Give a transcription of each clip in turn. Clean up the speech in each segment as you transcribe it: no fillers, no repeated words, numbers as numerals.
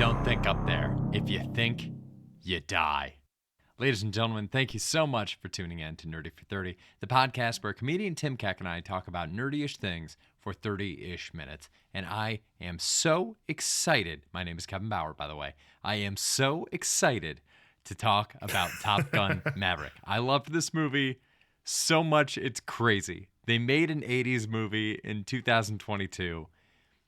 don't think up there. If you think, you die. Ladies and gentlemen, thank you so much for tuning in to Nerdy for 30, the podcast where comedian Tim Keck and I talk about nerdy-ish things for 30-ish minutes. And I am so excited. My name is Kevin Bauer, by the way. I am so excited to talk about Top Gun Maverick. I loved this movie so much, it's crazy. They made an 80s movie in 2022.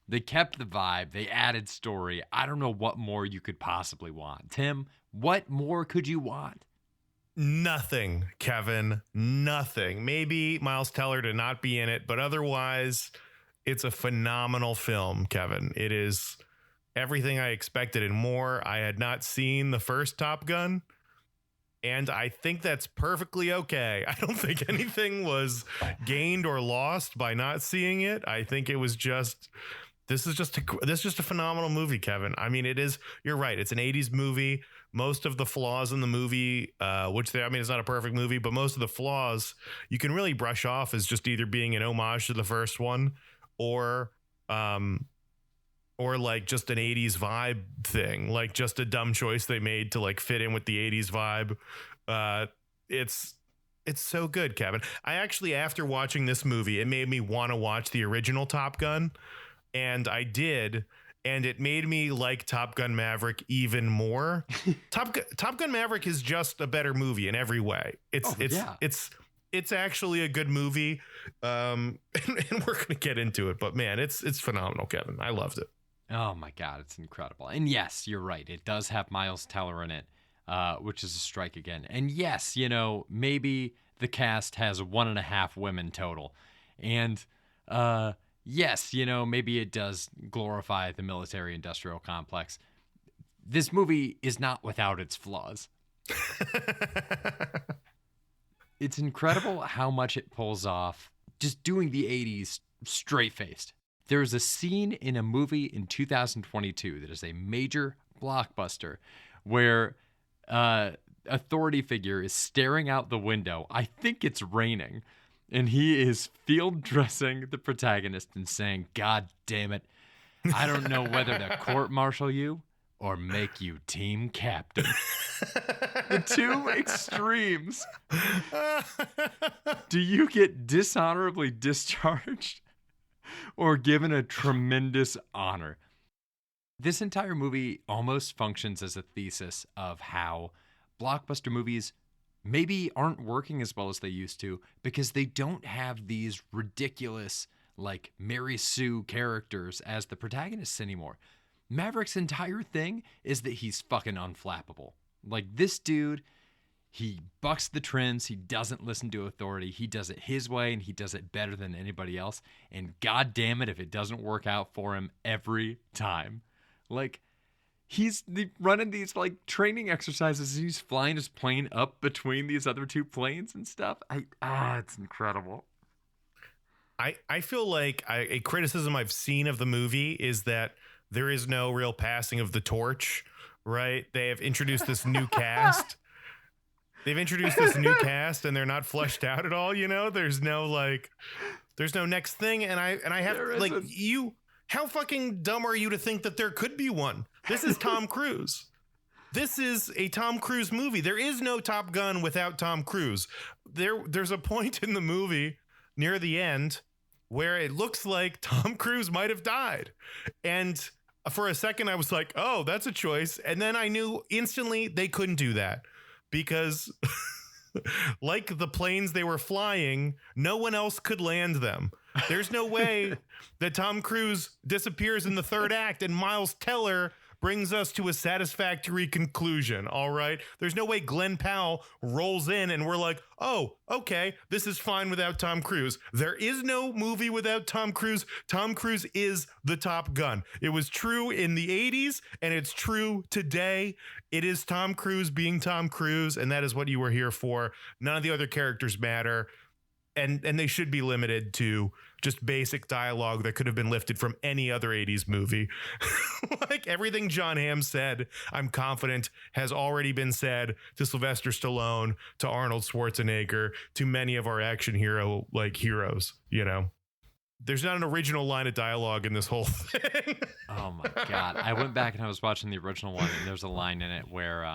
They kept the vibe. They added story. I don't know what more you could possibly want. Tim, what more could you want? Nothing, Kevin. Nothing. Maybe Miles Teller to not be in it, but otherwise, it's a phenomenal film, Kevin. It is everything I expected and more. I had not seen the first Top Gun, and I think that's perfectly okay. I don't think anything was gained or lost by not seeing it. I think it was just... This is just a phenomenal movie, Kevin. I mean, it is. You're right. It's an 80s movie. Most of the flaws in the movie, it's not a perfect movie, but most of the flaws you can really brush off as just either being an homage to the first one or like just an 80s vibe thing, like just a dumb choice they made to like fit in with the 80s vibe. It's so good, Kevin. I actually, after watching this movie, it made me want to watch the original Top Gun. And I did, and it made me like Top Gun Maverick even more. Top Gun Maverick is just a better movie in every way. It's actually a good movie, and we're gonna get into it. But man, it's phenomenal, Kevin. I loved it. Oh my God, it's incredible. And yes, you're right. It does have Miles Teller in it, which is a strike again. And yes, maybe the cast has 1.5 women total, and yes, maybe it does glorify the military-industrial complex. This movie is not without its flaws. It's incredible how much it pulls off just doing the 80s straight-faced. There's a scene in a movie in 2022 that is a major blockbuster where authority figure is staring out the window. I think it's raining. And he is field dressing the protagonist and saying, "God damn it, I don't know whether to court-martial you or make you team captain." The two extremes. Do you get dishonorably discharged or given a tremendous honor? This entire movie almost functions as a thesis of how blockbuster movies maybe aren't working as well as they used to because they don't have these ridiculous, like, Mary Sue characters as the protagonists anymore. Maverick's entire thing is that he's fucking unflappable. Like, this dude, he bucks the trends. He doesn't listen to authority. He does it his way, and he does it better than anybody else. And God damn it if it doesn't work out for him every time. Like, he's running these like training exercises. He's flying his plane up between these other two planes and stuff. It's incredible. I feel like a criticism I've seen of the movie is that there is no real passing of the torch, right? They have introduced this new cast. They've introduced this new cast and they're not fleshed out at all. There's no next thing. And I have like you. How fucking dumb are you to think that there could be one? This is Tom Cruise. This is a Tom Cruise movie. There is no Top Gun without Tom Cruise. There's a point in the movie near the end where it looks like Tom Cruise might have died. And for a second, I was like, oh, that's a choice. And then I knew instantly they couldn't do that because like the planes they were flying, no one else could land them. There's no way that Tom Cruise disappears in the third act and Miles Teller brings us to a satisfactory conclusion. All right. There's no way Glen Powell rolls in and we're like, oh, okay, this is fine without Tom Cruise. There is no movie without Tom Cruise. Tom Cruise is the Top Gun. It was true in the 80s and it's true today. It is Tom Cruise being Tom Cruise. And that is what you were here for. None of the other characters matter. And they should be limited to just basic dialogue that could have been lifted from any other 80s movie. Like everything John Hamm said, I'm confident has already been said to Sylvester Stallone, to Arnold Schwarzenegger, to many of our action hero like heroes, There's not an original line of dialogue in this whole thing. Oh my God. I went back and I was watching the original one, and there's a line in it where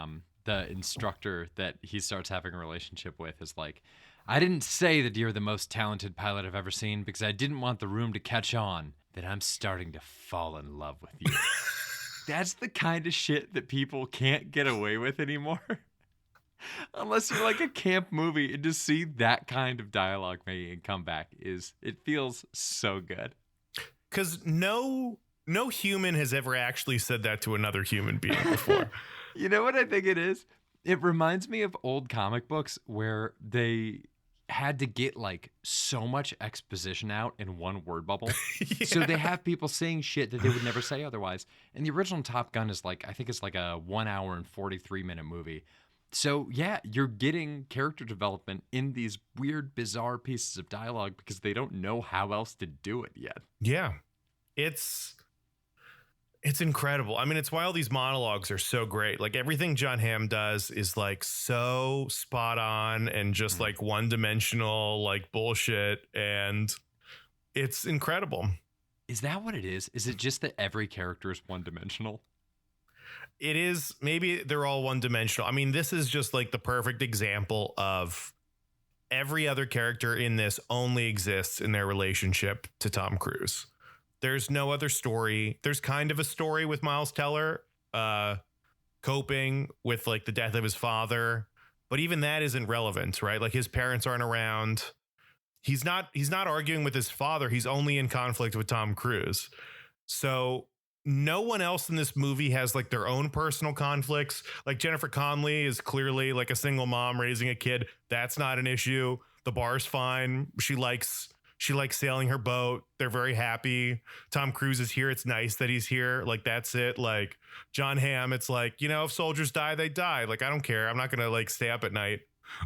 the instructor that he starts having a relationship with is like, I didn't say that you're the most talented pilot I've ever seen because I didn't want the room to catch on that I'm starting to fall in love with you. That's the kind of shit that people can't get away with anymore. Unless you're like a camp movie, and to see that kind of dialogue making a comeback it feels so good. Because no human has ever actually said that to another human being before. You know what I think it is? It reminds me of old comic books where they had to get like so much exposition out in one word bubble. Yeah. So they have people saying shit that they would never say otherwise. And the original Top Gun is like, I think it's like a 1 hour and 43-minute movie. So yeah, you're getting character development in these weird, bizarre pieces of dialogue because they don't know how else to do it yet. Yeah. It's incredible. I mean, it's why all these monologues are so great. Like everything John Hamm does is like so spot on and just like one dimensional, like bullshit. And it's incredible. Is that what it is? Is it just that every character is one dimensional? It is. Maybe they're all one dimensional. I mean, this is just like the perfect example of every other character in this only exists in their relationship to Tom Cruise. There's no other story. There's kind of a story with Miles Teller coping with like the death of his father, but even that isn't relevant, right? Like his parents aren't around. He's not arguing with his father. He's only in conflict with Tom Cruise. So no one else in this movie has like their own personal conflicts. Like Jennifer Connelly is clearly like a single mom raising a kid. That's not an issue. The bar's fine. She likes sailing her boat. They're very happy. Tom Cruise is here. It's nice that he's here. Like, that's it. Like John Hamm, it's like, you know, if soldiers die, they die. Like, I don't care. I'm not going to like stay up at night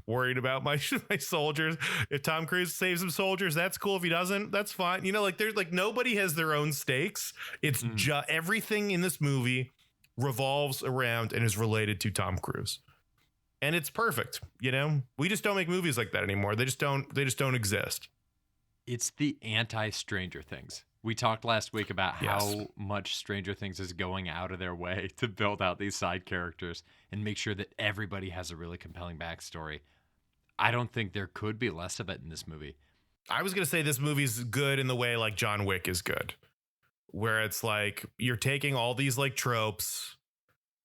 worried about my soldiers. If Tom Cruise saves some soldiers, that's cool. If he doesn't, that's fine. You know, like there's like nobody has their own stakes. It's just everything in this movie revolves around and is related to Tom Cruise. And it's perfect. You know, we just don't make movies like that anymore. They just don't exist. It's the anti-Stranger Things. We talked last week about how much Stranger Things is going out of their way to build out these side characters and make sure that everybody has a really compelling backstory. I don't think there could be less of it in this movie. I was going to say this movie's good in the way like John Wick is good, where it's like you're taking all these like tropes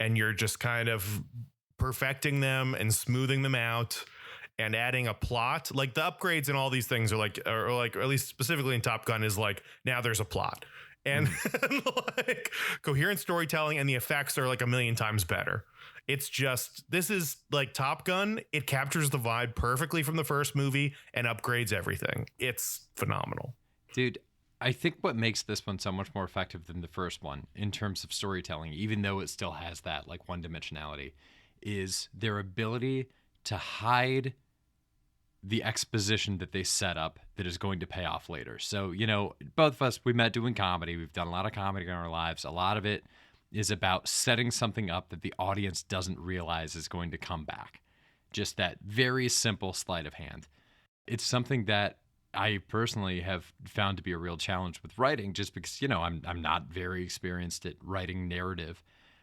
and you're just kind of perfecting them and smoothing them out and adding a plot. Like the upgrades and all these things are like, or like, or at least specifically in Top Gun is like, now there's a plot and like coherent storytelling and the effects are like a million times better. It's just, this is like Top Gun. It captures the vibe perfectly from the first movie and upgrades everything. It's phenomenal. Dude, I think what makes this one so much more effective than the first one in terms of storytelling, even though it still has that like one dimensionality, is their ability to hide the exposition that they set up that is going to pay off later. So, you know, both of us, we met doing comedy. We've done a lot of comedy in our lives. A lot of it is about setting something up that the audience doesn't realize is going to come back. Just that very simple sleight of hand. It's something that I personally have found to be a real challenge with writing, just because, you know, I'm not very experienced at writing narrative.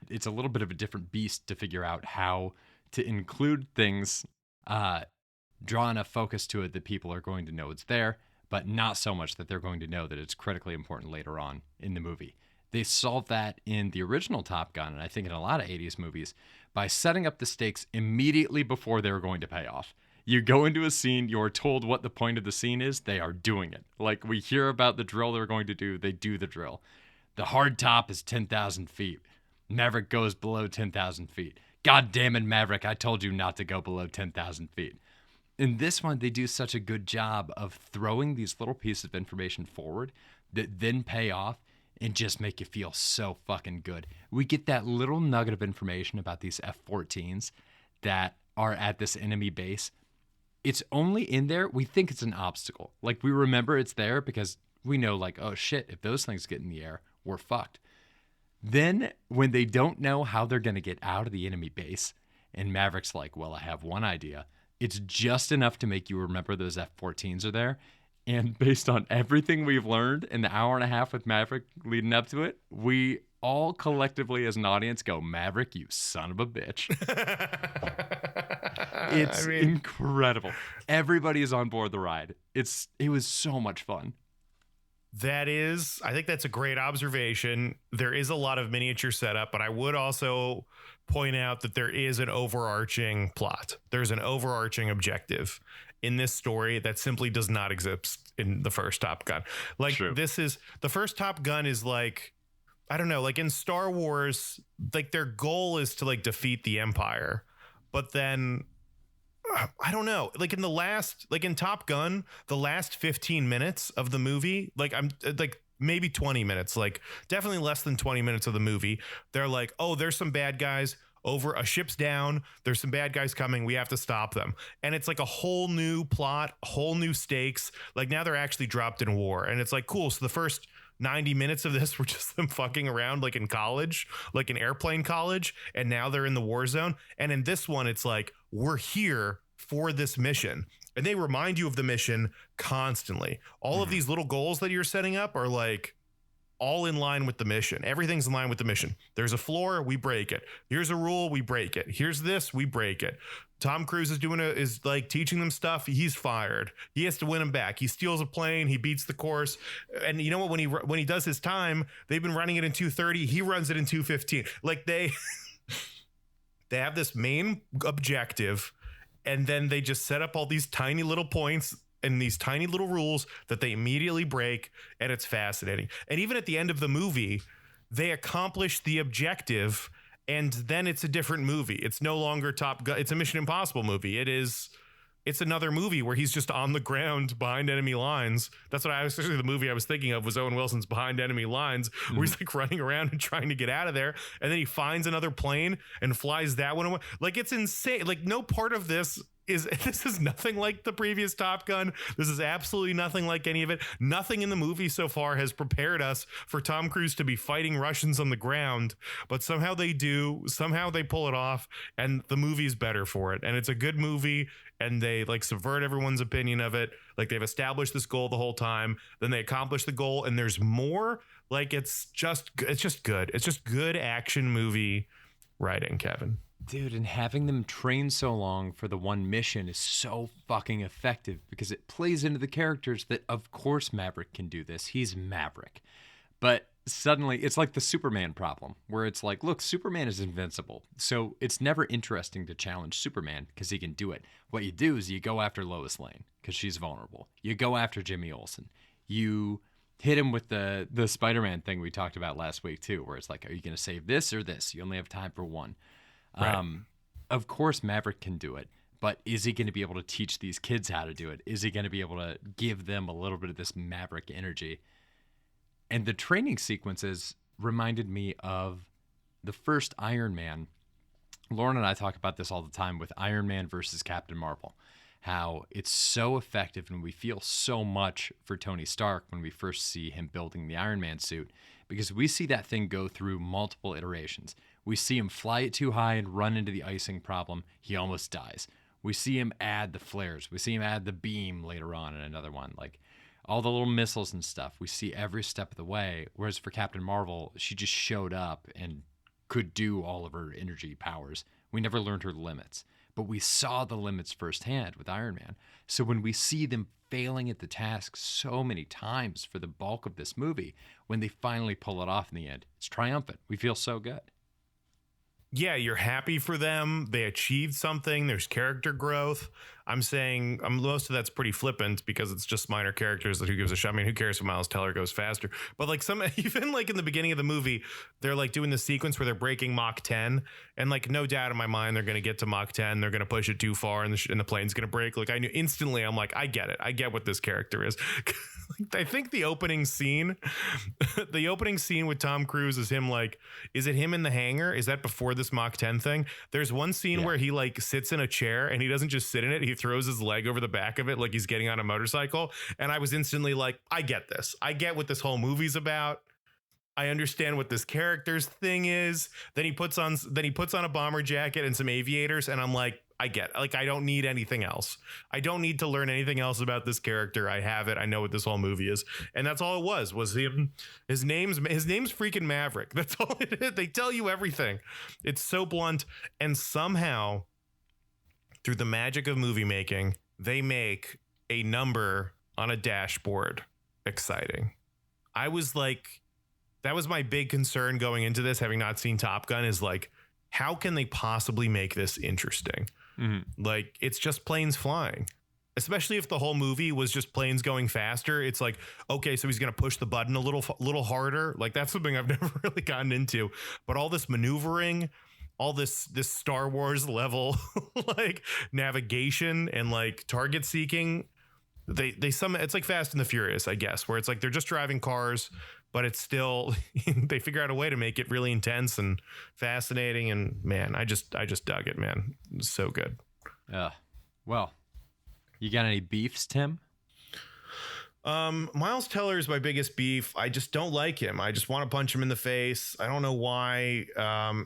It's a little bit of a different beast to figure out how to include things, draw enough focus to it that people are going to know it's there, but not so much that they're going to know that it's critically important later on in the movie. They solved that in the original Top Gun, and I think in a lot of 80s movies, by setting up the stakes immediately before they were going to pay off. You go into a scene, you're told what the point of the scene is, they are doing it. Like, we hear about the drill they're going to do, they do the drill. The hard top is 10,000 feet. Maverick goes below 10,000 feet. God damn it, Maverick, I told you not to go below 10,000 feet. In this one, they do such a good job of throwing these little pieces of information forward that then pay off and just make you feel so fucking good. We get that little nugget of information about these F-14s that are at this enemy base. It's only in there, we think it's an obstacle. Like, we remember it's there because we know, like, oh shit, if those things get in the air, we're fucked. Then, when they don't know how they're going to get out of the enemy base, and Maverick's like, well, I have one idea. It's just enough to make you remember those F-14s are there, And based on everything we've learned in the hour and a half with Maverick leading up to it, we all collectively as an audience go, Maverick, you son of a bitch. I It's mean, incredible. Everybody is on board the ride. It was so much fun. I think that's a great observation. There is a lot of miniature setup, but I would also point out that there is an overarching plot. There's an overarching objective in this story that simply does not exist in the first Top Gun. Like, True. the first Top Gun is like, I don't know, like in Star Wars, like their goal is to like defeat the Empire. But then I don't know, like in Top Gun, the last 15 minutes of the movie, like I'm like maybe 20 minutes, like definitely less than 20 minutes of the movie. They're like, oh, there's some bad guys over, a ship's down. There's some bad guys coming. We have to stop them. And it's like a whole new plot, whole new stakes. Like now they're actually dropped in war. And it's like, cool. So the first 90 minutes of this were just them fucking around like in college, like in airplane college. And now they're in the war zone. And in this one, it's like, we're here for this mission. And they remind you of the mission constantly. All of these little goals that you're setting up are like all in line with the mission. Everything's in line with the mission. There's a floor, we break it. Here's a rule, we break it. Here's this, we break it. Tom Cruise is like teaching them stuff. He's fired. He has to win them back. He steals a plane. He beats the course. And you know what? When he does his time, they've been running it in 2:30. He runs it in 2:15. Like they have this main objective, and then they just set up all these tiny little points and these tiny little rules that they immediately break, and it's fascinating. And even at the end of the movie, they accomplish the objective, and then it's a different movie. It's no longer Top Gun. It's a Mission Impossible movie. It's another movie where he's just on the ground behind enemy lines. That's what especially the movie I was thinking of was Owen Wilson's Behind Enemy Lines, where he's like running around and trying to get out of there. And then he finds another plane and flies that one away. Like, it's insane. Like, no part of this is nothing like the previous Top Gun. This is absolutely nothing like any of it. Nothing in the movie so far has prepared us for Tom Cruise to be fighting Russians on the ground, but somehow they do. Somehow they pull it off, and the movie's better for it. And it's a good movie, and they like subvert everyone's opinion of it. Like, they've established this goal the whole time, then they accomplish the goal, and there's more. Like, it's just good. It's just good action movie writing, Kevin. Dude, and having them train so long for the one mission is so fucking effective because it plays into the characters that, of course, Maverick can do this. He's Maverick. But suddenly, it's like the Superman problem, where it's like, look, Superman is invincible. So it's never interesting to challenge Superman because he can do it. What you do is you go after Lois Lane because she's vulnerable. You go after Jimmy Olsen. You hit him with the Spider-Man thing we talked about last week, too, where it's like, are you going to save this or this? You only have time for one. Right. Of course, Maverick can do it, but is he going to be able to teach these kids how to do it? Is he going to be able to give them a little bit of this Maverick energy? And the training sequences reminded me of the first Iron Man. Lauren and I talk about this all the time with Iron Man versus Captain Marvel, how it's so effective and we feel so much for Tony Stark when we first see him building the Iron Man suit, because we see that thing go through multiple iterations. We see him fly it too high and run into the icing problem. He almost dies. We see him add the flares. We see him add the beam later on in another one. Like all the little missiles and stuff. We see every step of the way. Whereas for Captain Marvel, she just showed up and could do all of her energy powers. We never learned her limits. But we saw the limits firsthand with Iron Man. So when we see them failing at the task so many times for the bulk of this movie, when they finally pull it off in the end, it's triumphant. We feel so good. Yeah, you're happy for them. They achieved something. There's character growth. I'm saying most of that's pretty flippant because it's just minor characters that who gives a shit. I mean, who cares if Miles Teller goes faster? But like even like in the beginning of the movie, they're like doing the sequence where they're breaking Mach 10. And like no doubt in my mind, they're going to get to Mach 10. They're going to push it too far and the plane's going to break. Like I knew instantly, I'm like, I get it. I get what this character is. I think the opening scene with Tom Cruise is him like, is it him in the hangar? Is that before this Mach 10 thing? There's one scene where he like sits in a chair and he doesn't just sit in it. He throws his leg over the back of it like he's getting on a motorcycle. And I was instantly like, I get this. I get what this whole movie's about. I understand what this character's thing is. Then he puts on a bomber jacket and some aviators, and I'm like, I get it. Like, I don't need anything else. I don't need to learn anything else about this character. I have it. I know what this whole movie is. And that's all it was him. His name's freaking Maverick. That's all it is. They tell you everything. It's so blunt. And somehow, through the magic of movie making, they make a number on a dashboard exciting. I was like, that was my big concern going into this, having not seen Top Gun, is like, how can they possibly make this interesting? Mm-hmm. Like, it's just planes flying, especially if the whole movie was just planes going faster. It's like, okay, so he's going to push the button a little harder. Like, that's something I've never really gotten into. But all this maneuvering, all this Star Wars level like navigation and like target seeking, it's like Fast and the Furious, I guess, where it's like they're just driving cars, but it's still they figure out a way to make it really intense and fascinating. And man, I just dug it, man. It was so good. Well, you got any beefs, Tim? Miles Teller is my biggest beef. I just don't like him. I just want to punch him in the face. I don't know why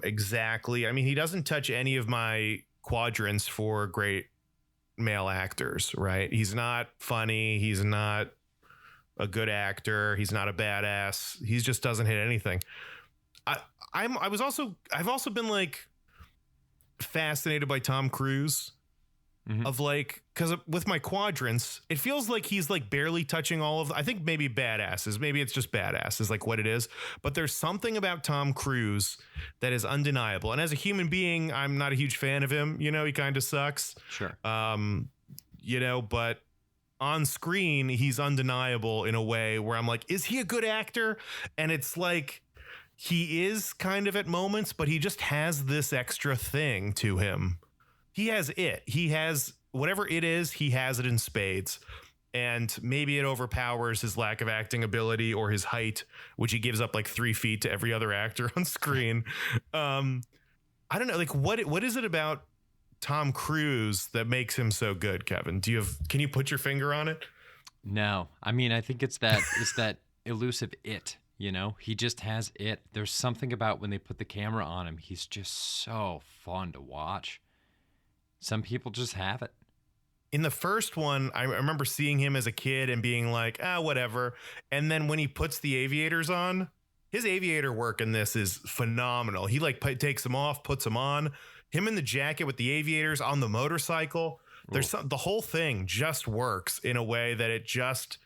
exactly. I mean, he doesn't touch any of my quadrants for great male actors, right? He's not funny. He's not a good actor. He's not a badass. He just doesn't hit anything. I've also been like fascinated by Tom Cruise. Mm-hmm. Of like, because with my quadrants, it feels like he's like barely touching all of I think maybe badasses. Maybe it's just badass is like what it is. But there's something about Tom Cruise that is undeniable. And as a human being, I'm not a huge fan of him. You know, he kind of sucks. Sure. You know, but on screen, he's undeniable in a way where I'm like, is he a good actor? And it's like, he is kind of at moments, but he just has this extra thing to him. He has it. He has whatever it is. He has it in spades. And maybe it overpowers his lack of acting ability or his height, which he gives up like 3 feet to every other actor on screen. I don't know. Like, what is it about Tom Cruise that makes him so good, Kevin? Can you put your finger on it? No. I mean, I think it's that elusive it, you know? He just has it. There's something about when they put the camera on him, he's just so fun to watch. Some people just have it. In the first one, I remember seeing him as a kid and being like, whatever. And then when he puts the aviators on, his aviator work in this is phenomenal. He like takes them off, puts them on. Him in the jacket with the aviators on the motorcycle. The whole thing just works in a way that it just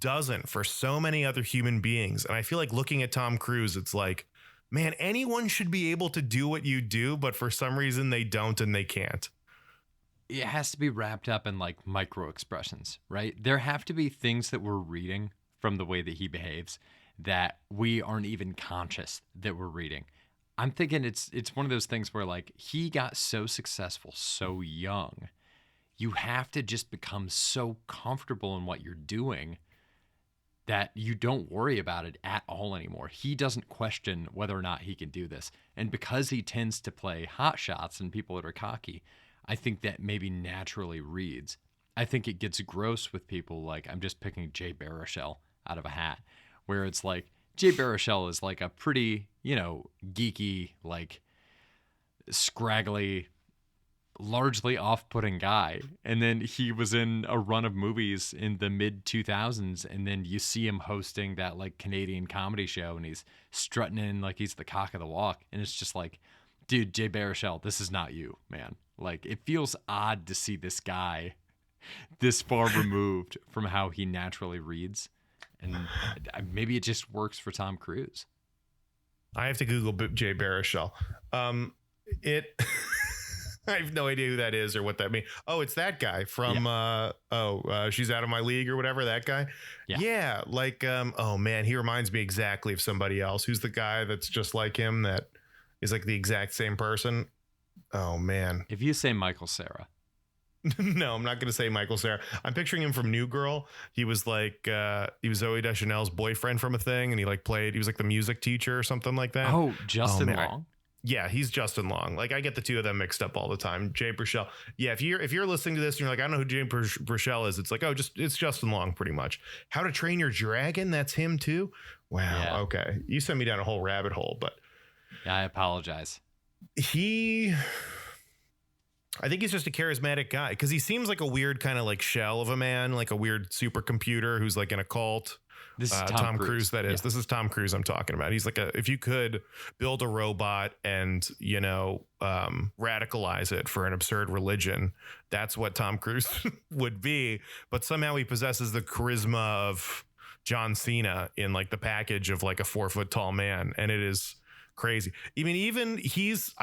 doesn't for so many other human beings. And I feel like looking at Tom Cruise, it's like, man, anyone should be able to do what you do, but for some reason they don't and they can't. It has to be wrapped up in like micro expressions, right? There have to be things that we're reading from the way that he behaves that we aren't even conscious that we're reading. I'm thinking it's one of those things where like he got so successful so young. You have to just become so comfortable in what you're doing that you don't worry about it at all anymore. He doesn't question whether or not he can do this. And because he tends to play hot shots and people that are cocky, I think that maybe naturally reads. I think it gets gross with people like, I'm just picking Jay Baruchel out of a hat, where it's like, Jay Baruchel is like a pretty, you know, geeky, like scraggly, largely off-putting guy. And then he was in a run of movies in the mid 2000s. And then you see him hosting that like Canadian comedy show and he's strutting in like he's the cock of the walk. And it's just like, dude, Jay Baruchel, this is not you, man. Like, it feels odd to see this guy this far removed from how he naturally reads. And maybe it just works for Tom Cruise. I have to Google Jay Baruchel. I have no idea who that is or what that means. Oh, it's that guy from, She's Out of My League or whatever, that guy. Yeah. Like, oh man, he reminds me exactly of somebody else. Who's the guy that's just like him that is like the exact same person? Oh man. If you say Michael Cera. No, I'm not going to say Michael Cera. I'm picturing him from New Girl. He was like, he was Zooey Deschanel's boyfriend from a thing. And he was like the music teacher or something like that. Oh, Justin Long. Yeah, he's Justin Long. Like I get the two of them mixed up all the time. Jay Baruchel. Yeah, if you're listening to this and you're like, I don't know who Jay Baruchel is, it's like, it's Justin Long pretty much. How to Train Your Dragon, that's him too. Wow. Yeah. Okay. You sent me down a whole rabbit hole, but yeah, I apologize. He I think he's just a charismatic guy because he seems like a weird kind of like shell of a man, like a weird supercomputer who's like in a cult. This is Tom Cruise, that is. Yeah. This is Tom Cruise I'm talking about. He's like if you could build a robot and, radicalize it for an absurd religion, that's what Tom Cruise would be. But somehow he possesses the charisma of John Cena in like the package of like a 4-foot tall man. And it is crazy. I mean, even he has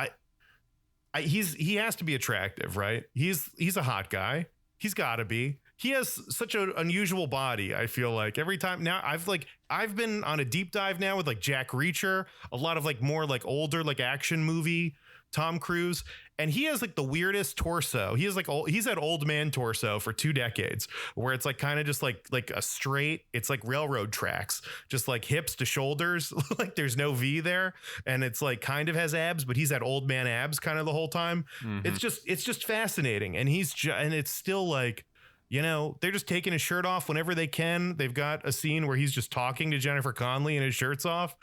to be attractive, right? He's a hot guy. He's got to be. He has such an unusual body. I feel like every time now I've been on a deep dive now with like Jack Reacher, a lot of like more like older like action movie Tom Cruise, and he has like the weirdest torso. He has like he's had old man torso for 2 decades, where it's like kind of just like a straight, it's like railroad tracks, just like hips to shoulders, like there's no V there, and it's like kind of has abs, but he's had old man abs kind of the whole time. Mm-hmm. It's just fascinating, and and it's still like, they're just taking his shirt off whenever they can. They've got a scene where he's just talking to Jennifer Connelly and his shirt's off.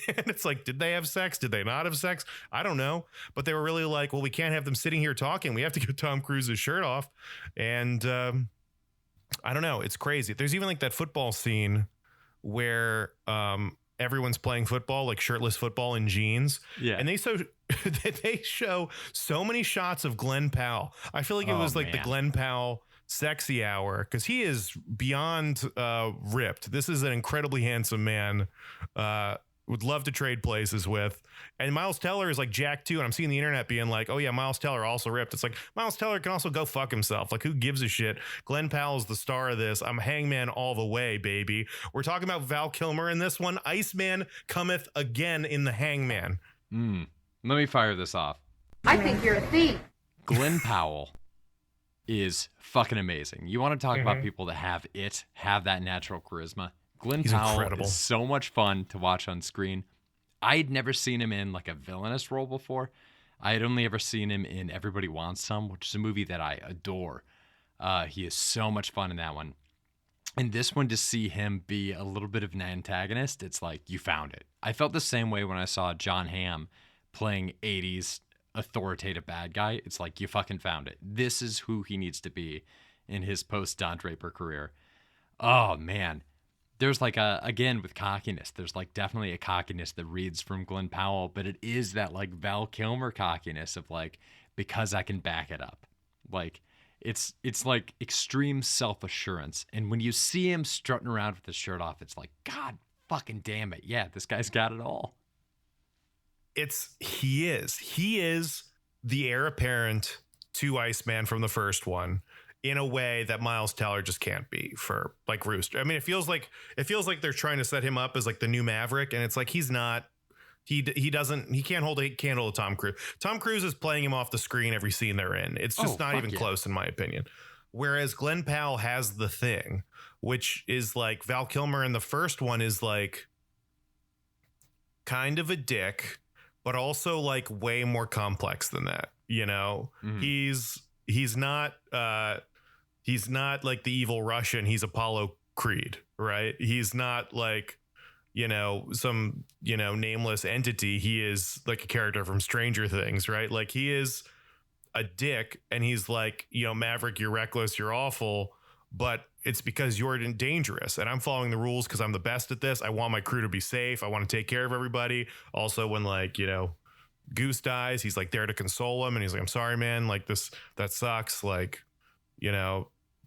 And it's like, did they have sex? Did they not have sex? I don't know. But they were really like, well, we can't have them sitting here talking. We have to get Tom Cruise's shirt off. And I don't know. It's crazy. There's even like that football scene where everyone's playing football, like shirtless football in jeans. Yeah. And they show so many shots of Glen Powell. I feel like it was like the Glen Powell sexy hour, because he is beyond ripped. This is an incredibly handsome man. Would love to trade places with. And Miles Teller is like jacked too. And I'm seeing the internet being like, oh yeah, Miles Teller also ripped. It's like, Miles Teller can also go fuck himself. Like, who gives a shit? Glen Powell's the star of this. I'm Hangman all the way, baby. We're talking about Val Kilmer in this one. Iceman cometh again in the Hangman. Let me fire this off. I think you're a thief. Glen Powell is fucking amazing. You want to talk about people that have that natural charisma? Glen Powell incredible. Is so much fun to watch on screen. I'd never seen him in like a villainous role before. I had only ever seen him in Everybody Wants Some, which is a movie that I adore. He is so much fun in that one. And this one, to see him be a little bit of an antagonist, it's like, you found it. I felt the same way when I saw John Hamm playing 80s authoritative bad guy. It's like, you fucking found it. This is who he needs to be in his post Don Draper career. Oh man, there's like again with cockiness, there's like definitely a cockiness that reads from Glen Powell, but it is that like Val Kilmer cockiness of like, because I can back it up. Like it's like extreme self-assurance, and when you see him strutting around with his shirt off, it's like, God fucking damn it, yeah, this guy's got it all. He is the heir apparent to Iceman from the first one in a way that Miles Teller just can't be for like Rooster. I mean, it feels like they're trying to set him up as like the new Maverick, and it's like he's not. He can't hold a candle to Tom Cruise. Tom Cruise is playing him off the screen every scene they're in. It's just not even close, in my opinion. Whereas Glen Powell has the thing, which is like Val Kilmer in the first one is like kind of a dick, but also like way more complex than that. Mm-hmm. He's not like the evil Russian. He's Apollo Creed, right? He's not like, some, nameless entity. He is like a character from Stranger Things, right? Like, he is a dick, and he's like, Maverick, you're reckless, you're awful, but it's because you're dangerous, and I'm following the rules because I'm the best at this. I want my crew to be safe. I want to take care of everybody. Also, when like, Goose dies, he's like there to console him, and he's like, I'm sorry, man, like that sucks, like,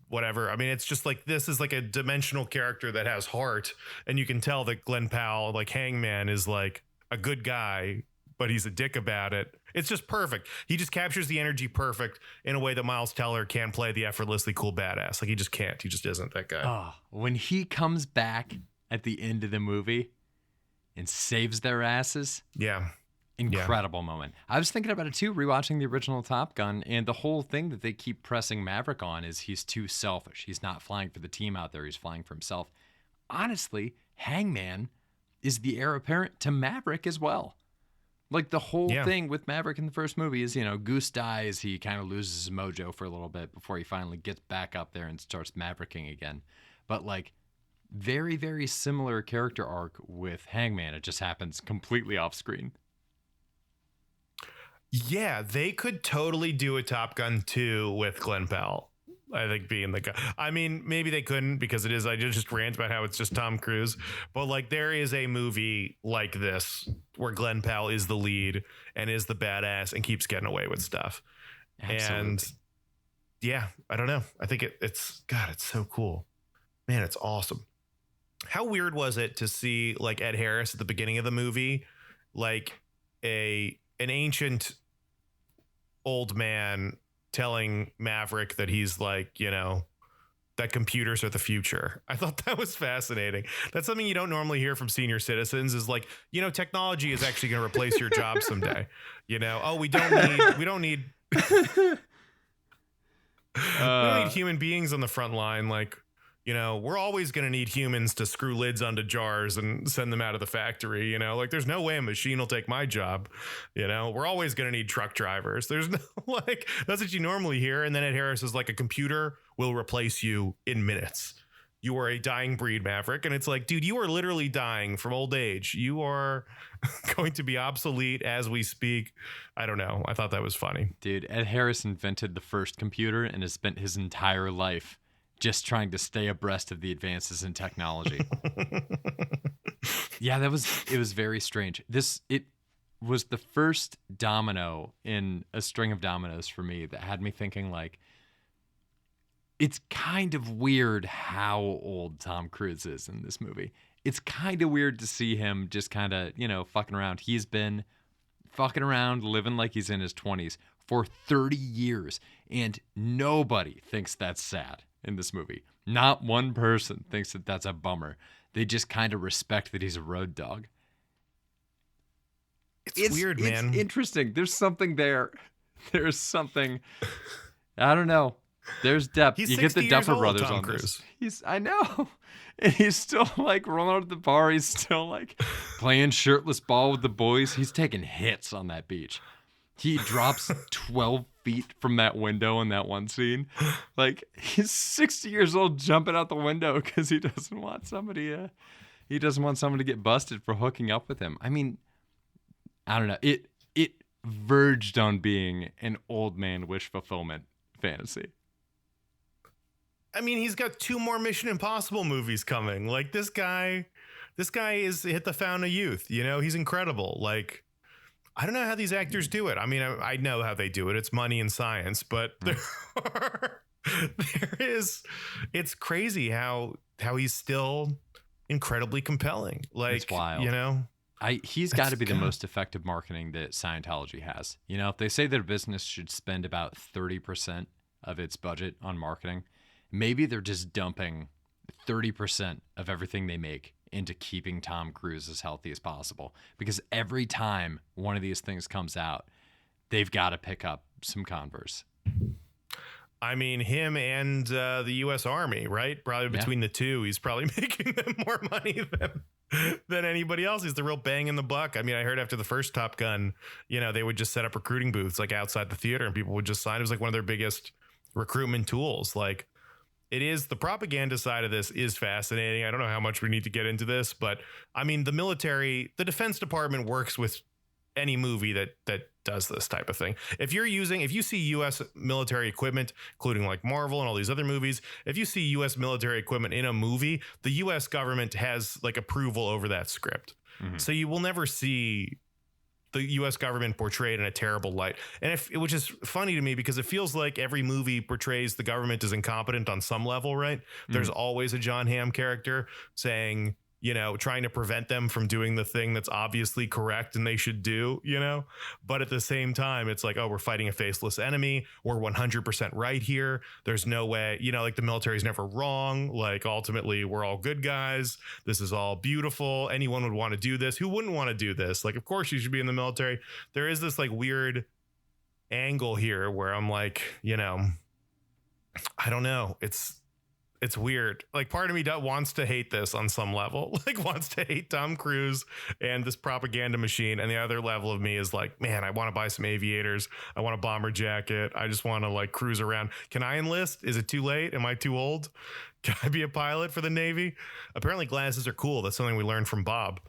whatever. I mean, it's just like, this is like a dimensional character that has heart, and you can tell that Glen Powell, like Hangman, is like a good guy, but he's a dick about it. It's just perfect. He just captures the energy perfect in a way that Miles Teller can't play the effortlessly cool badass. Like, he just can't. He just isn't that guy. Oh, when he comes back at the end of the movie and saves their asses. Yeah. Incredible moment. I was thinking about it too, rewatching the original Top Gun, and the whole thing that they keep pressing Maverick on is he's too selfish. He's not flying for the team out there. He's flying for himself. Honestly, Hangman is the heir apparent to Maverick as well. Like, the whole thing with Maverick in the first movie is, Goose dies. He kind of loses his mojo for a little bit before he finally gets back up there and starts Mavericking again. But like, very, very similar character arc with Hangman. It just happens completely off screen. Yeah, they could totally do a Top Gun 2 with Glen Powell. I think being the guy. I mean, maybe they couldn't because it is. I just rant about how it's just Tom Cruise. But like, there is a movie like this where Glen Powell is the lead and is the badass and keeps getting away with stuff. Absolutely. And yeah, I don't know. I think it's God. It's so cool, man. It's awesome. How weird was it to see like Ed Harris at the beginning of the movie, like an ancient old man telling Maverick that he's like, you know, that computers are the future. I thought that was fascinating. That's something you don't normally hear from senior citizens is like, you know, technology is actually going to replace your job someday. You know, oh, we don't need we don't need human beings on the front line. Like, you know, we're always going to need humans to screw lids onto jars and send them out of the factory. You know, like there's no way a machine will take my job. You know, we're always going to need truck drivers. There's no like that's what you normally hear. And then Ed Harris is like a computer will replace you in minutes. You are a dying breed, Maverick. And it's like, dude, you are literally dying from old age. You are going to be obsolete as we speak. I don't know. I thought that was funny. Dude, Ed Harris invented the first computer and has spent his entire life just trying to stay abreast of the advances in technology. Yeah, it was very strange. It was the first domino in a string of dominoes for me that had me thinking like, it's kind of weird how old Tom Cruise is in this movie. It's kind of weird to see him just kind of, you know, fucking around. He's been fucking around, living like he's in his 20s for 30 years, and nobody thinks that's sad in this movie. Not one person thinks that that's a bummer. They just kind of respect that he's a road dog. It's weird, man. It's interesting. There's something there. There's something. I don't know. There's depth. He's you get the 60 Duffer years old, Brothers Tom on Cruise. this. I know. And he's still like rolling out at the bar. He's still like playing shirtless ball with the boys. He's taking hits on that beach. He drops 12 feet from that window in that one scene. Like, he's 60 years old jumping out the window because he doesn't want somebody to get busted for hooking up with him. I mean, I don't know. It verged on being an old man wish fulfillment fantasy. I mean, he's got 2 more Mission Impossible movies coming. Like this guy is hit the fountain of youth. You know, he's incredible. Like, I don't know how these actors do it. I mean, I know how they do it. It's money and science, but it's crazy how he's still incredibly compelling. Like, It's wild. You know, He's got to be the most effective marketing that Scientology has. You know, if they say their business should spend about 30% of its budget on marketing, maybe they're just dumping 30% of everything they make into keeping Tom Cruise as healthy as possible. Because every time one of these things comes out, they've got to pick up some Converse. I mean, him and the U.S. Army, right? Probably between the two, he's probably making them more money than anybody else. He's the real bang in the buck. I mean, I heard after the first Top Gun, you know, they would just set up recruiting booths like outside the theater and people would just sign. It was like one of their biggest recruitment tools. Like, it is, the propaganda side of this is fascinating. I don't know how much we need to get into this, but I mean, the Defense Department works with any movie that does this type of thing. If you see U.S. military equipment, including like Marvel and all these other movies, if you see U.S. military equipment in a movie, the U.S. government has like approval over that script. Mm-hmm. So you will never see the U.S. government portrayed in a terrible light. And which is funny to me because it feels like every movie portrays the government as incompetent on some level, right? Mm-hmm. There's always a John Hamm character saying, you know, trying to prevent them from doing the thing that's obviously correct and they should do, you know, but at the same time, it's like, oh, we're fighting a faceless enemy. We're 100% right here. There's no way, you know, like the military is never wrong. Like ultimately we're all good guys. This is all beautiful. Anyone would want to do this. Who wouldn't want to do this? Like, of course you should be in the military. There is this like weird angle here where I'm like, you know, I don't know. It's weird. Like part of me wants to hate this on some level, like wants to hate Tom Cruise and this propaganda machine. And the other level of me is like, man, I want to buy some aviators. I want a bomber jacket. I just want to like cruise around. Can I enlist? Is it too late? Am I too old? Can I be a pilot for the Navy? Apparently glasses are cool. That's something we learned from Bob.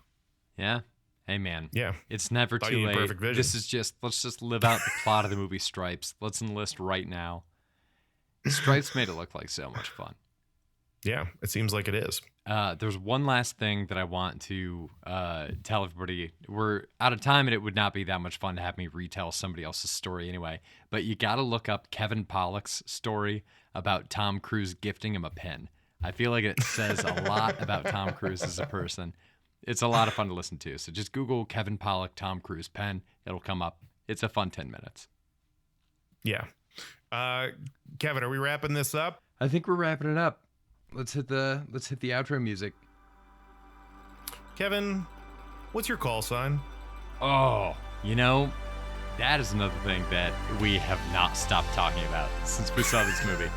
Yeah. Hey, man. Yeah. It's never Thought too you had late. perfect vision. This is just, let's just live out the plot of the movie Stripes. Let's enlist right now. Stripes made it look like so much fun. Yeah, it seems like it is. There's one last thing that I want to tell everybody. We're out of time, and it would not be that much fun to have me retell somebody else's story anyway. But you got to look up Kevin Pollak's story about Tom Cruise gifting him a pin. I feel like it says a lot about Tom Cruise as a person. It's a lot of fun to listen to. So just Google Kevin Pollak Tom Cruise pen. It'll come up. It's a fun 10 minutes. Yeah. Kevin, are we wrapping this up? I think we're wrapping it up. Let's hit the outro music. Kevin, what's your call sign? Oh, that is another thing that we have not stopped talking about since we saw this movie.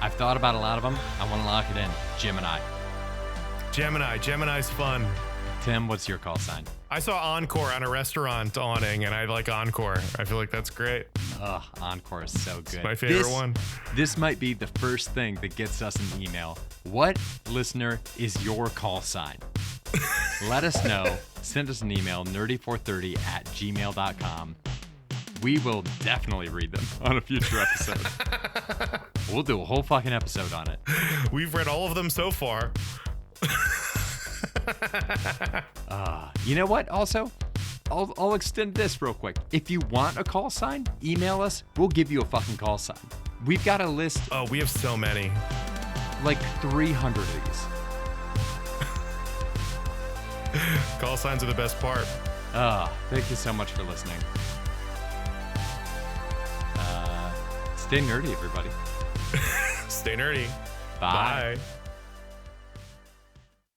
I've thought about a lot of them. I want to lock it in. Gemini. Gemini's fun. Tim, what's your call sign? I saw Encore on a restaurant awning, and I like Encore. I feel like that's great. Ugh, Encore is so good. It's my favorite one. This might be the first thing that gets us an email. What listener is your call sign? Let us know. Send us an email, nerdy430@gmail.com. We will definitely read them on a future episode. We'll do a whole fucking episode on it. We've read all of them so far. You know what? Also, I'll extend this real quick. If you want a call sign, email us. We'll give you a fucking call sign. We've got a list. Oh, we have so many. Like 300 of these. Call signs are the best part. Thank you so much for listening. Stay nerdy, everybody. Stay nerdy. Bye. Bye.